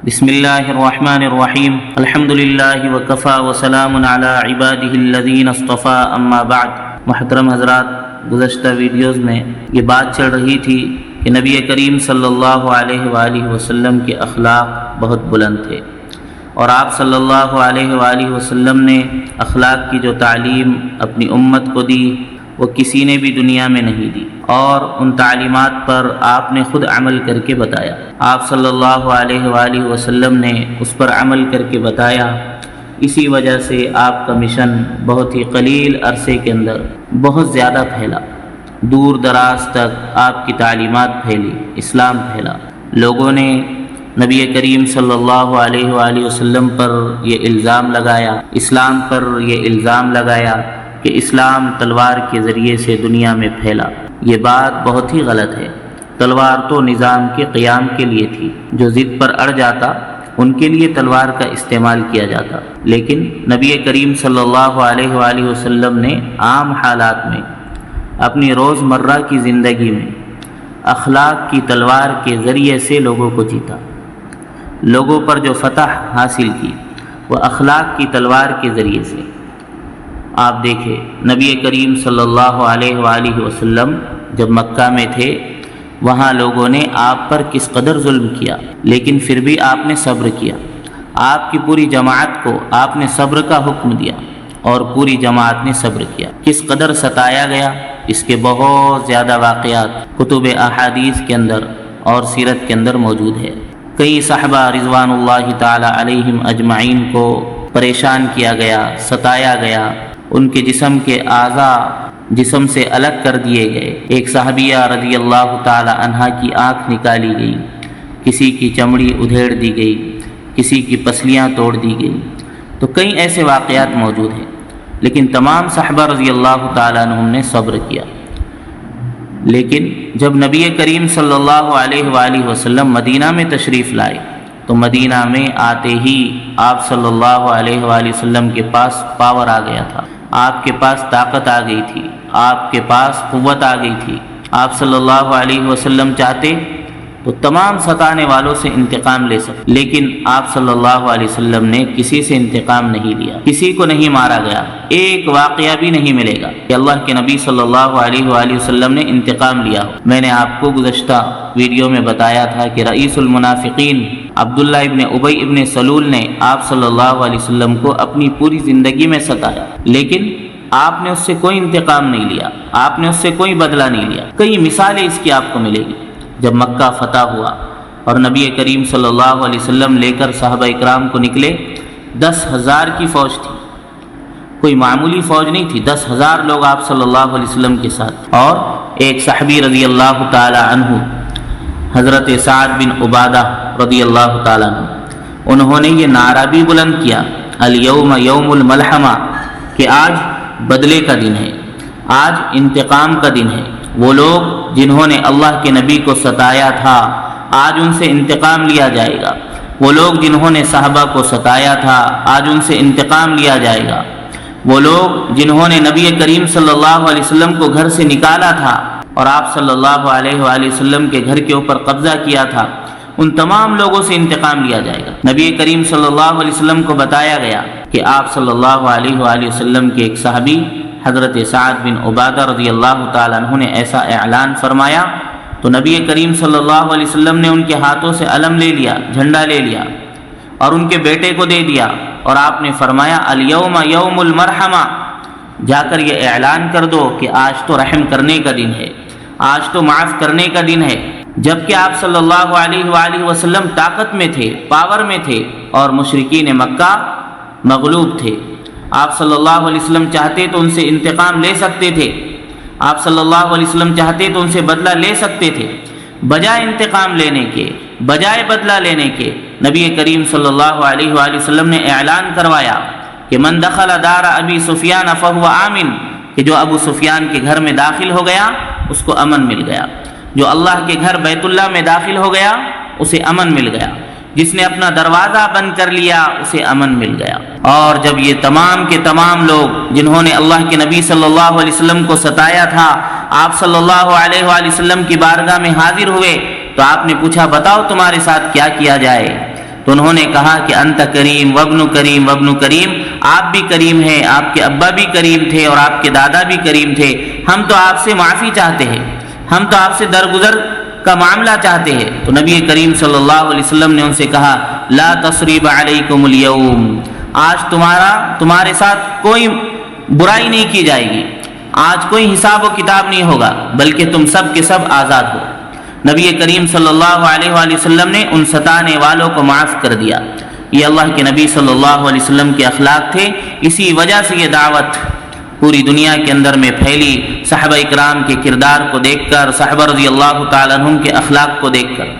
بسم اللہ الرحمن الرحیم الحمد للہ وکفا وسلام علی عبادہ الذین اصطفیٰ اما بعد۔ محترم حضرات، گزشتہ ویڈیوز میں یہ بات چل رہی تھی کہ نبی کریم صلی اللہ علیہ وآلہ وسلم کے اخلاق بہت بلند تھے، اور آپ صلی اللہ علیہ وآلہ وسلم نے اخلاق کی جو تعلیم اپنی امت کو دی وہ کسی نے بھی دنیا میں نہیں دی، اور ان تعلیمات پر آپ نے خود عمل کر کے بتایا۔ آپ صلی اللہ علیہ وآلہ وسلم نے اس پر عمل کر کے بتایا، اسی وجہ سے آپ کا مشن بہت ہی قلیل عرصے کے اندر بہت زیادہ پھیلا، دور دراز تک آپ کی تعلیمات پھیلی، اسلام پھیلا۔ لوگوں نے نبی کریم صلی اللہ علیہ وآلہ وسلم پر یہ الزام لگایا، اسلام پر یہ الزام لگایا کہ اسلام تلوار کے ذریعے سے دنیا میں پھیلا۔ یہ بات بہت ہی غلط ہے۔ تلوار تو نظام کے قیام کے لیے تھی، جو ضد پر اڑ جاتا ان کے لیے تلوار کا استعمال کیا جاتا، لیکن نبی کریم صلی اللہ علیہ وآلہ وسلم نے عام حالات میں اپنی روز مرہ کی زندگی میں اخلاق کی تلوار کے ذریعے سے لوگوں کو جیتا۔ لوگوں پر جو فتح حاصل کی وہ اخلاق کی تلوار کے ذریعے سے۔ آپ دیکھیں، نبی کریم صلی اللہ علیہ وآلہ وسلم جب مکہ میں تھے، وہاں لوگوں نے آپ پر کس قدر ظلم کیا، لیکن پھر بھی آپ نے صبر کیا۔ آپ کی پوری جماعت کو آپ نے صبر کا حکم دیا، اور پوری جماعت نے صبر کیا۔ کس قدر ستایا گیا، اس کے بہت زیادہ واقعات کتب احادیث کے اندر اور سیرت کے اندر موجود ہے۔ کئی صحابہ رضوان اللہ تعالی علیہم اجمعین کو پریشان کیا گیا، ستایا گیا، ان کے جسم کے اعضاء جسم سے الگ کر دیے گئے۔ ایک صحابیہ رضی اللہ تعالی عنہا کی آنکھ نکالی گئی، کسی کی چمڑی ادھیڑ دی گئی، کسی کی پسلیاں توڑ دی گئی۔ تو کئی ایسے واقعات موجود ہیں، لیکن تمام صحابہ رضی اللہ تعالیٰ عنہم نے صبر کیا۔ لیکن جب نبی کریم صلی اللہ علیہ وآلہ وسلم مدینہ میں تشریف لائے تو مدینہ میں آتے ہی آپ صلی اللہ علیہ وآلہ وسلم کے پاس پاور آ گیا تھا، آپ کے پاس طاقت آ گئی تھی، آپ کے پاس قوت آ گئی تھی۔ آپ صلی اللہ علیہ وسلم چاہتے تو تمام ستانے والوں سے انتقام لے سکتے، لیکن آپ صلی اللہ علیہ وسلم نے کسی سے انتقام نہیں لیا، کسی کو نہیں مارا گیا۔ ایک واقعہ بھی نہیں ملے گا کہ اللہ کے نبی صلی اللہ علیہ وآلہ وسلم نے انتقام لیا ہو۔ میں نے آپ کو گزشتہ ویڈیو میں بتایا تھا کہ رئیس المنافقین عبداللہ ابن ابی ابن سلول نے آپ صلی اللہ علیہ وسلم کو اپنی پوری زندگی میں ستایا، لیکن آپ نے اس سے کوئی انتقام نہیں لیا، آپ نے اس سے کوئی بدلہ نہیں لیا۔ کئی مثالیں اس کی آپ کو ملے گی۔ جب مکہ فتح ہوا اور نبی کریم صلی اللہ علیہ وسلم لے کر صحابہ اکرام کو نکلے، 10,000 کی فوج تھی، کوئی معمولی فوج نہیں تھی، 10,000 لوگ آپ صلی اللہ علیہ وسلم کے ساتھ۔ اور ایک صحابی رضی اللہ تعالی عنہ حضرت سعد بن عبادہ رضی اللہ تعالیٰ عنہ، انہوں نے یہ نعرہ بھی بلند کیا، الیوم یوم الملحمہ، کہ آج بدلے کا دن ہے، آج انتقام کا دن ہے۔ وہ لوگ جنہوں نے اللہ کے نبی کو ستایا تھا، آج ان سے انتقام لیا جائے گا۔ وہ لوگ جنہوں نے صحابہ کو ستایا تھا، آج ان سے انتقام لیا جائے گا۔ وہ لوگ جنہوں نے نبی کریم صلی اللہ علیہ وسلم کو گھر سے نکالا تھا اور آپ صلی اللہ علیہ وآلہ وسلم کے گھر کے اوپر قبضہ کیا تھا، ان تمام لوگوں سے انتقام لیا جائے گا۔ نبی کریم صلی اللہ علیہ وسلم کو بتایا گیا کہ آپ صلی اللہ علیہ وآلہ وسلم کے ایک صحابی حضرت سعد بن عبادہ رضی اللہ تعالیٰ عنہ نے ایسا اعلان فرمایا، تو نبی کریم صلی اللہ علیہ وسلم نے ان کے ہاتھوں سے علم لے لیا، جھنڈا لے لیا، اور ان کے بیٹے کو دے دیا، اور آپ نے فرمایا الیوم یوم المرحمہ، جا کر یہ اعلان کر دو کہ آج تو رحم کرنے کا دن ہے، آج تو معاف کرنے کا دن ہے۔ جبکہ آپ صلی اللہ علیہ وآلہ وسلم طاقت میں تھے، پاور میں تھے، اور مشرکین مکہ مغلوب تھے۔ آپ صلی اللہ علیہ وسلم چاہتے تو ان سے انتقام لے سکتے تھے، آپ صلی اللہ علیہ وسلم چاہتے تو ان سے بدلہ لے سکتے تھے۔ بجائے انتقام لینے کے، بجائے بدلہ لینے کے، نبی کریم صلی اللہ علیہ وآلہ وسلم نے اعلان کروایا کہ من دخل دار ابی سفیان فہو آمن، کہ جو ابو سفیان کے گھر میں داخل ہو گیا اس کو امن مل گیا، جو اللہ کے گھر بیت اللہ میں داخل ہو گیا اسے امن مل گیا، جس نے اپنا دروازہ بند کر لیا اسے امن مل گیا۔ اور جب یہ تمام کے تمام لوگ جنہوں نے اللہ کے نبی صلی اللہ علیہ وسلم کو ستایا تھا، آپ صلی اللہ علیہ وآلہ وسلم کی بارگاہ میں حاضر ہوئے تو آپ نے پوچھا بتاؤ تمہارے ساتھ کیا کیا جائے؟ تو تو انہوں نے کہا کہ انت کریم وابن کریم وابن کریم، آپ بھی کریم ہیں، آپ کے ابا بھی کریم تھے اور آپ کے دادا بھی کریم تھے، ہم تو آپ سے معافی چاہتے ہیں، ہم تو آپ سے درگزر کا معاملہ چاہتے ہیں۔ تو نبی کریم صلی اللہ علیہ وسلم نے ان سے کہا لا تصریب علیکم اليوم، آج تمہارے ساتھ کوئی برائی نہیں کی جائے گی، آج کوئی حساب و کتاب نہیں ہوگا، بلکہ تم سب کے سب آزاد ہو۔ نبی کریم صلی اللہ علیہ وآلہ وسلم نے ان ستانے والوں کو معاف کر دیا۔ یہ اللہ کے نبی صلی اللہ علیہ وسلم کے اخلاق تھے، اسی وجہ سے یہ دعوت پوری دنیا کے اندر میں پھیلی، صحابہ اکرام کے کردار کو دیکھ کر، صحابہ رضی اللہ تعالیٰ عنہم کے اخلاق کو دیکھ کر۔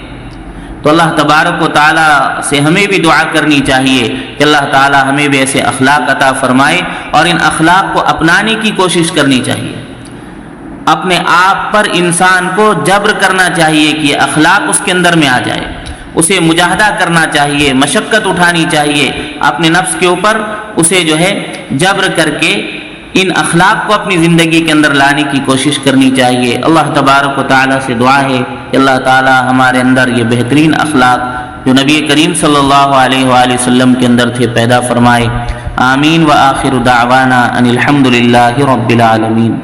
تو اللہ تبارک و تعالیٰ سے ہمیں بھی دعا کرنی چاہیے کہ اللہ تعالیٰ ہمیں بھی ایسے اخلاق عطا فرمائے، اور ان اخلاق کو اپنانے کی کوشش کرنی چاہیے۔ اپنے آپ پر انسان کو جبر کرنا چاہیے کہ یہ اخلاق اس کے اندر میں آ جائے، اسے مجاہدہ کرنا چاہیے، مشقت اٹھانی چاہیے اپنے نفس کے اوپر، اسے جو ہے جبر کر کے ان اخلاق کو اپنی زندگی کے اندر لانے کی کوشش کرنی چاہیے۔ اللہ تبارک و تعالیٰ سے دعا ہے کہ اللہ تعالیٰ ہمارے اندر یہ بہترین اخلاق جو نبی کریم صلی اللہ علیہ وآلہ وسلم کے اندر تھے پیدا فرمائے۔ آمین۔ وآخر دعوانا ان الحمد للہ رب العالمین۔